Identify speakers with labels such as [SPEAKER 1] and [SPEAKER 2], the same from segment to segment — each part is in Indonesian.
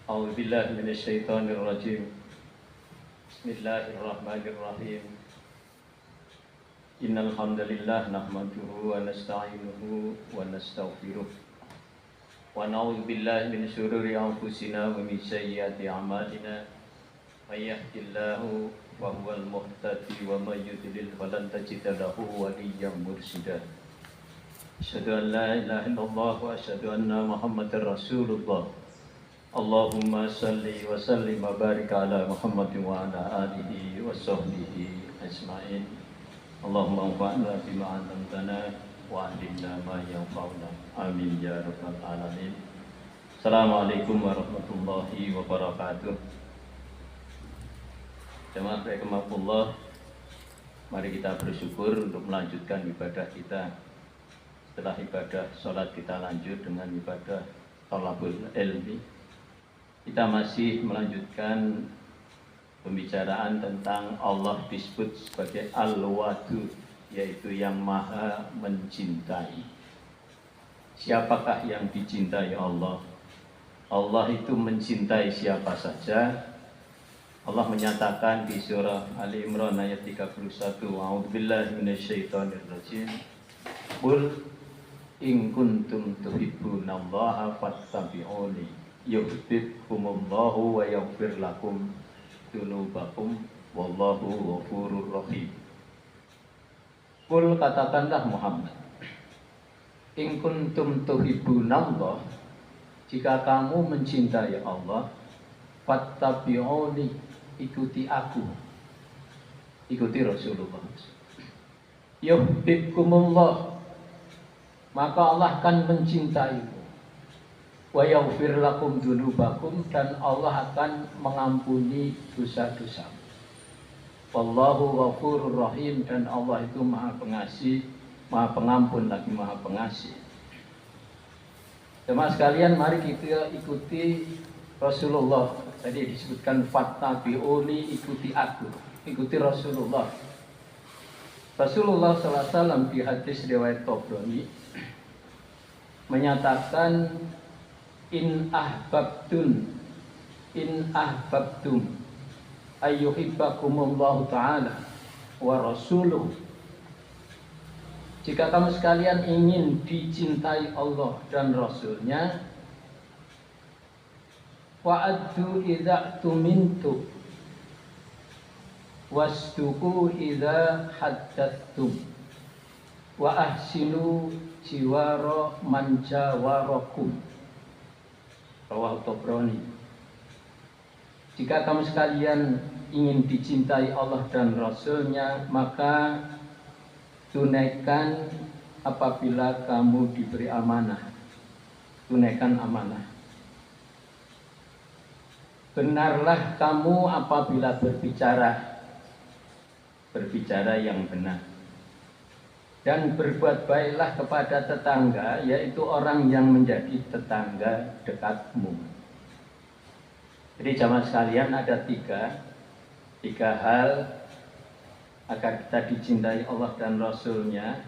[SPEAKER 1] A'udzubillahi minasyaitonirrajim. Bismillahirrahmanirrahim. Innal hamdalillah nahmaduhu wa nasta'inuhu wa nastaghfiruh. Wa na'udzu billahi min shururi anfusina wa min sayyiati a'malina. May yahdihillahu fa huwal muhtadi wa may yudlil falan tajida lahu waliyyan mursyida. Asyhadu an la ilaha illallah wa asyhadu anna Muhammadar Rasulullah. Allahumma salli wa sallim wa barik ala Muhammadin wa ala alihi wa sahbihi ajma'in. Allahumma anfa'na bima 'allamtana wa 'allimna ma yanfa'una. Amin ya rabbal alamin. Assalamualaikum warahmatullahi wabarakatuh. Jemaah rahimakumullah, mari kita bersyukur untuk melanjutkan ibadah kita. Setelah ibadah sholat kita lanjut dengan ibadah thalabul ilmi. Kita masih melanjutkan pembicaraan tentang Allah disebut sebagai Al-Wadud, yaitu yang maha mencintai. Siapakah yang dicintai Allah? Allah itu mencintai siapa saja. Allah menyatakan di surah Ali Imran ayat 31, A'udzubillahi minasyaitonirrajim. Qul in kuntum tuhibbunallaha fattabi'uni yuhibbukumullahu wa yaghfir lakum dzunubakum wallahu ghafurur rahim. Qul, katakanlah Muhammad, in kuntum tuhibbunallah, jika kamu mencintai Allah, fattabi'uni, ikuti aku, ikuti Rasulullah. Yuhibbukumullah, maka Allah akan mencintaimu. Wa yaghfir lakum dzunubakum, dan Allah akan mengampuni dosa-dosa. Wallahu ghafurur rahim, dan Allah itu maha pengasih, maha pengampun lagi maha pengasih. Jemaah sekalian, mari kita ikuti Rasulullah. Tadi disebutkan fattabi'uni, ikuti aku, ikuti Rasulullah. Rasulullah SAW di hadis riwayat Tabrani menyatakan, in ahbabtum ayyuhibbakumullahu ta'ala wa rasuluh, jika kamu sekalian ingin dicintai Allah dan Rasulnya, wa'addu idza tumintu wasduqu idza haddatstum wa ahsinu jiwara man jawarakum. Rawahu Tabrani. Jika kamu sekalian ingin dicintai Allah dan Rasulnya, maka tunaikan apabila kamu diberi amanah. Tunaikan amanah. Benarlah kamu apabila berbicara, berbicara yang benar. Dan berbuat baiklah kepada tetangga, yaitu orang yang menjadi tetangga dekatmu. Jadi jamaah sekalian, ada tiga hal agar kita dicintai Allah dan Rasulnya.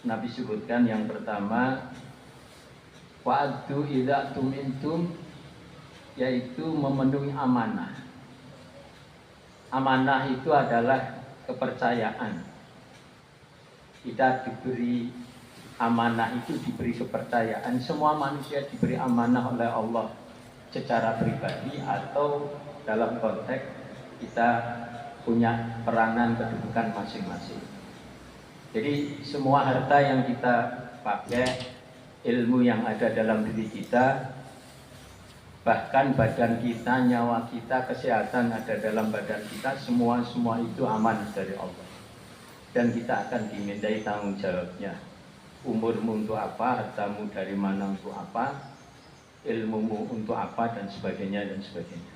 [SPEAKER 1] Nabi sebutkan yang pertama, wa'addu idza tumintum, yaitu memenuhi amanah. Amanah itu adalah kepercayaan. Kita diberi amanah, itu diberi kepercayaan. Semua manusia diberi amanah oleh Allah secara pribadi atau dalam konteks kita punya peranan kedudukan masing-masing. Jadi semua harta yang kita pakai, ilmu yang ada dalam diri kita, bahkan badan kita, nyawa kita, kesehatan ada dalam badan kita, semua itu aman dari Allah. Dan kita akan dimintai tanggung jawabnya. Umurmu untuk apa, hartamu dari mana untuk apa, ilmumu untuk apa, dan sebagainya dan sebagainya.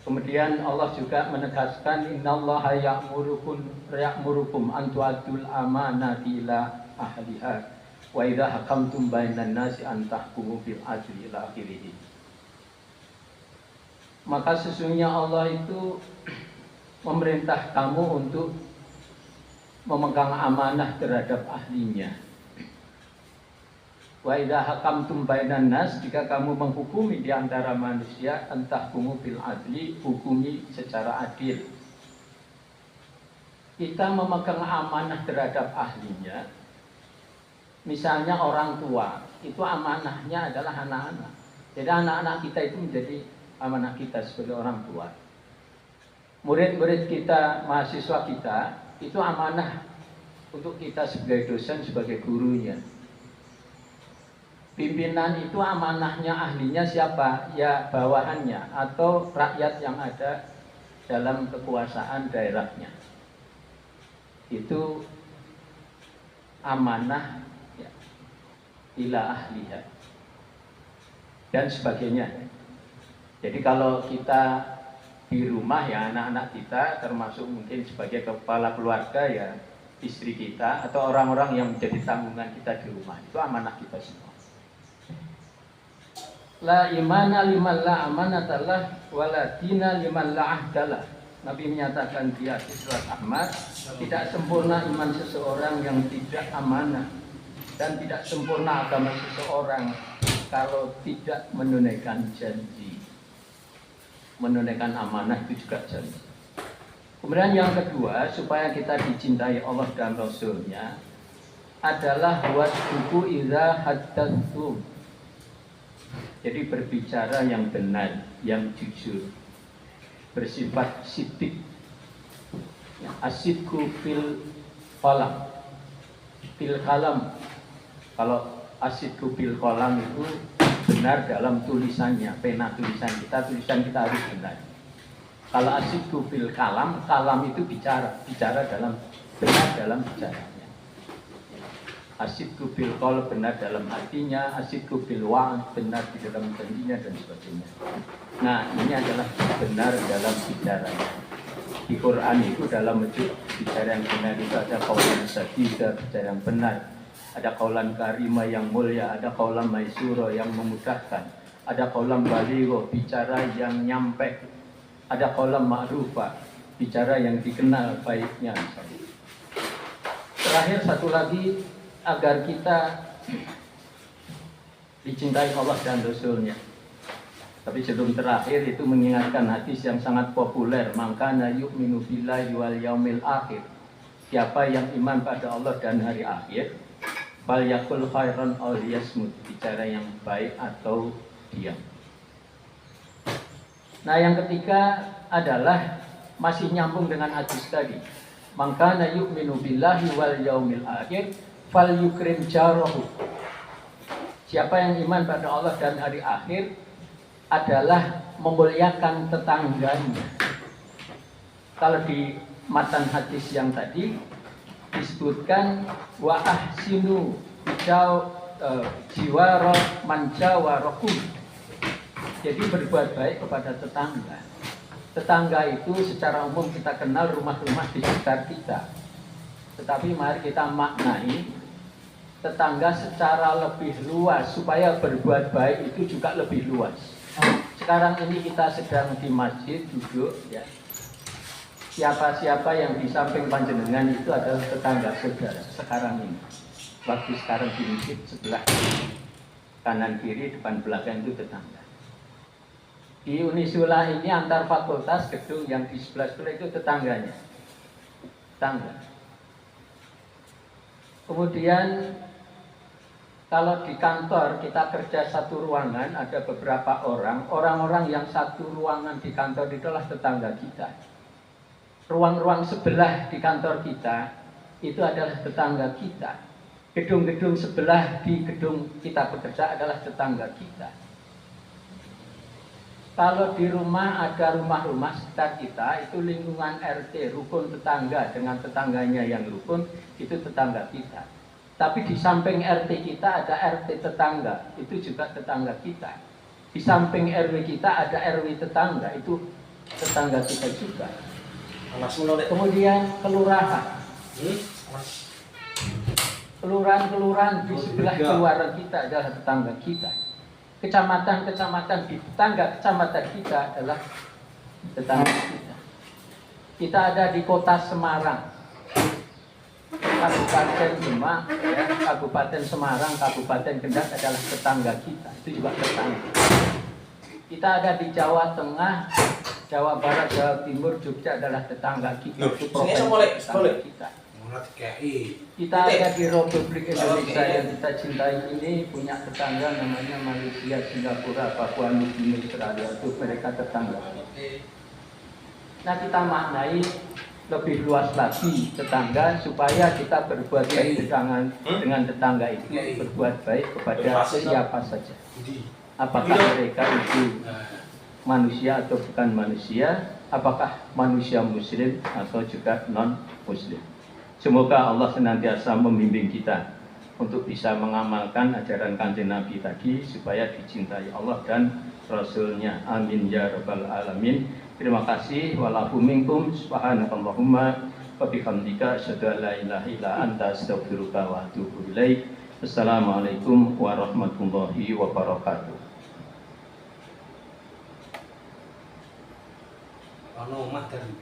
[SPEAKER 1] Kemudian Allah juga menegaskan, innallaha ya'murukum an tu'addul amanati ila ahliha wa idza hakamtum bainan nasi an tahkumu bil adli ila akhirih. Maka sesungguhnya Allah itu memerintah kamu untuk memegang amanah terhadap ahlinya. Wa idza hakamtum bainan nas, jika kamu menghukumi di antara manusia, antahkumu bil adli, hukumi secara adil. Kita memegang amanah terhadap ahlinya. Misalnya orang tua, itu amanahnya adalah anak-anak. Jadi anak-anak kita itu menjadi amanah kita sebagai orang tua. Murid-murid kita, mahasiswa kita, itu amanah untuk kita sebagai dosen, sebagai gurunya. Pimpinan itu amanahnya, ahlinya siapa? Ya bawahannya atau rakyat yang ada dalam kekuasaan daerahnya. Itu amanah ya, ila ahliha dan sebagainya. Jadi kalau kita di rumah ya anak-anak kita, termasuk mungkin sebagai kepala keluarga ya istri kita atau orang-orang yang menjadi tanggungan kita di rumah, itu amanah kita semua. La imana liman la amanatallah wala dina liman la ahdalah. Nabi menyatakan di hadis surat Ahmad, tidak sempurna iman seseorang yang tidak amanah, dan tidak sempurna agama seseorang kalau tidak menunaikan janji. Menunaikan amanah itu juga janji. Kemudian yang kedua, supaya kita dicintai Allah dan Rasulnya adalah wasduku idza haddatsu. Jadi berbicara yang benar, yang jujur, bersifat sidik. Asidku fil qalam, fil kalam. Kalau asidku fil qalam itu benar dalam tulisannya, pena tulisan kita harus benar. Kalau asidku fil kalam, kalam itu bicara dalam benar dalam bicaranya. Asidku bil qaul, benar dalam hatinya, asidku bil wa'd, benar di dalam janjinya dan sebagainya. Nah, ini adalah benar dalam bicaranya. Di Quran itu dalam bentuk bicara yang benar itu ada qaulan sadida, bicara yang benar. Ada qaulan karimah yang mulia, ada qaulan maisura yang memudahkan. Ada qaulan baligha, bicara yang nyampe. Ada qaulan ma'rufah, bicara yang dikenal baiknya. Terakhir satu lagi, agar kita dicintai Allah dan Rasulnya. Tapi sebelum terakhir itu mengingatkan hadis yang sangat populer, mangkana yu'minu billahi wal yaumil akhir. Siapa yang iman pada Allah dan hari akhir, fal yakul khairan aw liyasmut, bicara yang baik atau diam. Nah, yang ketiga adalah masih nyambung dengan hadis tadi. Mangkana yu'minu billahi wal yaumil akhir fal yukrim jarahu. Siapa yang iman pada Allah dan hari akhir adalah memuliakan tetangganya. Kalau di matan hadis yang tadi disebutkan wa ahsinu jiwara man jawarakum. Jadi berbuat baik kepada tetangga. Tetangga itu secara umum kita kenal rumah-rumah di sekitar kita. Tetapi mari kita maknai tetangga secara lebih luas, supaya berbuat baik itu juga lebih luas. Sekarang ini kita sedang di masjid duduk ya. Siapa-siapa yang di samping panjenengan itu adalah tetangga saudara sekarang ini. Waktu sekarang di masjid sebelah kanan kiri depan belakang itu tetangga. Di Unisula ini antar fakultas gedung yang di sebelah itu tetangganya. Tetangga. Kemudian kalau di kantor kita kerja satu ruangan, ada beberapa orang-orang yang satu ruangan di kantor itu adalah tetangga kita. Ruang-ruang sebelah di kantor kita itu adalah tetangga kita. Gedung-gedung sebelah di gedung kita bekerja adalah tetangga kita. Kalau di rumah ada rumah-rumah sekitar kita, itu lingkungan RT, rukun tetangga dengan tetangganya yang rukun, itu tetangga kita. Tapi di samping RT kita ada RT tetangga, itu juga tetangga kita. Di samping RW kita ada RW tetangga, itu tetangga kita juga. Kemudian kelurahan. Kelurahan di sebelah keluarga kita adalah tetangga kita. Kecamatan-kecamatan di tetangga kecamatan kita adalah tetangga kita. Kita ada di kota Semarang. Kabupaten Demak, ya, Kabupaten Semarang, Kabupaten Kendal adalah tetangga kita. Itu juga tetangga. Kita ada di Jawa Tengah, Jawa Barat, Jawa Timur, Jogja adalah tetangga kita. Itu provinsi tetangga kita. Kita ada di Republik Indonesia yang kita cintai ini punya tetangga namanya Malaysia, Singapura, Papua Nugini, Australia. Itu mereka tetangga. Nah, kita maknai lebih luas lagi tetangga supaya kita berbuat baik dengan tetangga itu, berbuat baik kepada siapa saja. Apakah mereka itu manusia atau bukan manusia, apakah manusia muslim atau juga non muslim. Semoga Allah senantiasa membimbing kita untuk bisa mengamalkan ajaran Kanjeng Nabi tadi supaya dicintai Allah dan Rasul-Nya. Amin ya rabbal alamin. Terima kasih. Walafu minkum subhanakallahumma wa bihamdika asyhadu an la ilaha illa anta astaghfiruka wa atubu ilaik. Assalamualaikum warahmatullahi wabarakatuh.
[SPEAKER 2] Ono omah dari